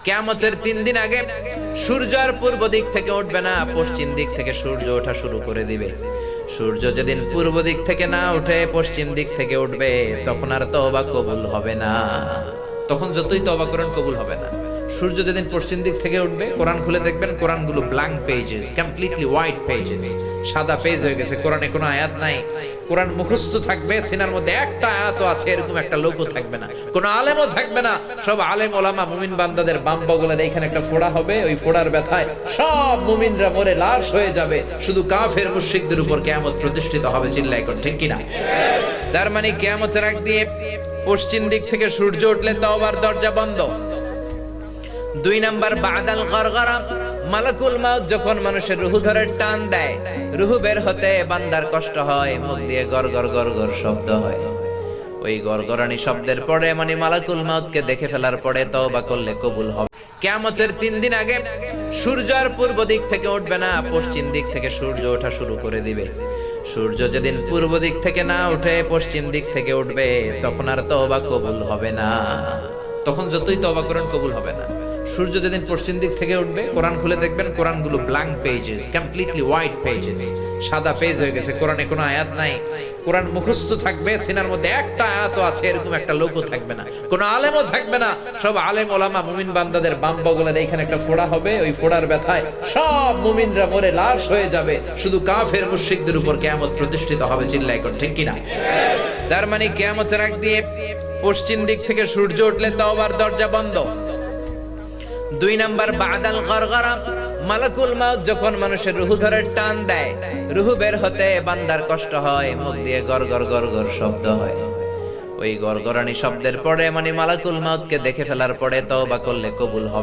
কিয়ামতের 3 দিন আগে সূর্য আর পূর্ব দিক থেকে উঠবে না, পশ্চিম দিক থেকে সূর্য ওঠা শুরু করে দিবে। সূর্য যেদিন পূর্ব দিক থেকে না উঠে পশ্চিম দিক থেকে উঠবে, তখন আর তওবা কবুল হবে না। তখন যতই তওবা করেন কবুল হবে না। সূর্য যেদিন পশ্চিম দিক থেকে উঠবে, কোরআন খুলে দেখবেন কোরআনগুলো blank pages, completely white pages, সাদা পেজ হয়ে গেছে। কোরআনে কোনো আয়াত নাই। কোরআন মুখস্থ থাকবে, সিনার মধ্যে একটা আয়াতও আছে এরকম একটা লোকও থাকবে না, কোনো আলেমও থাকবে না। সব আলেম ওলামা মুমিন বান্দাদের বাম বগলের এইখানে একটা ফোড়া হবে, ওই ফোড়ার ব্যথায় সব মুমিনরা মরে লাশ হয়ে যাবে। শুধু কাফের মুশরিকদের উপর কিয়ামত প্রতিষ্ঠিত হবে। চিল্লায় কোন ঠিক কিনা? তার মানে কিয়ামতের আগ দিয়ে পশ্চিম দিক থেকে সূর্য উঠলে তওবার দরজা বন্ধ। 2 নাম্বার বাদাল গরগরা, মালাকুল মাউত যখন মানুষের রূহ ধরে টান দেয়, রূহ বের হতে বান্দার কষ্ট হয়, মুখ দিয়ে গরগর গরগর শব্দ হয়। ওই গরগরানি শব্দের পরে মানে মালাকুল মাউতকে দেখে ফেলার পরে তওবা করলে কবুল হবে। কিয়ামতের 3 দিন আগে সূর্য আর পূর্ব দিক থেকে উঠবে না, পশ্চিম দিক থেকে সূর্য ওঠা শুরু করে দিবে। সূর্য যেদিন পূর্ব দিক থেকে না উঠে পশ্চিম দিক থেকে উঠবে, তখন আর তওবা কবুল হবে না। তখন যতই তওবা করেন কবুল হবে না। সূর্য যেদিন পশ্চিম দিক থেকে উঠবে, কোরআন খুলে দেখবেন কোরআনগুলো blank pages, completely white pages, সাদা পেজ হয়ে গেছে। কোরআনে কোনো আয়াত নাই। কোরআন মুখস্থ থাকবে, সিনার মধ্যে একটা আয়াতও আছে এরকম একটা লোকও থাকবে না, কোনো আলেমও থাকবে না। সব আলেম ওলামা মুমিন বান্দাদের বাম বগলের এইখানে একটা ফোড়া হবে, ওই ফোড়ার ব্যথায় সব মুমিনরা মরে লাশ হয়ে যাবে। শুধু কাফের মুশরিকদের উপর কিয়ামত প্রতিষ্ঠিত হবে। চিল্লায় কোন ঠিক কিনা? তার মানে কিয়ামতের আগ দিয়ে পশ্চিম দিক থেকে সূর্য উঠলে তওবার দরজা বন্ধ। 2 নাম্বার বাদাল গরগরা, মালাকুল মাউত যখন মানুষের রূহ ধরে টান দেয়, রূহ বের হতে বান্দার কষ্ট হয়, মুখ দিয়ে গরগর গরগর শব্দ হয়। ওই গরগরানি শব্দের পরে মানে মালাকুল মাউতকে দেখে ফেলার পরে তওবা করলে কবুল হবে।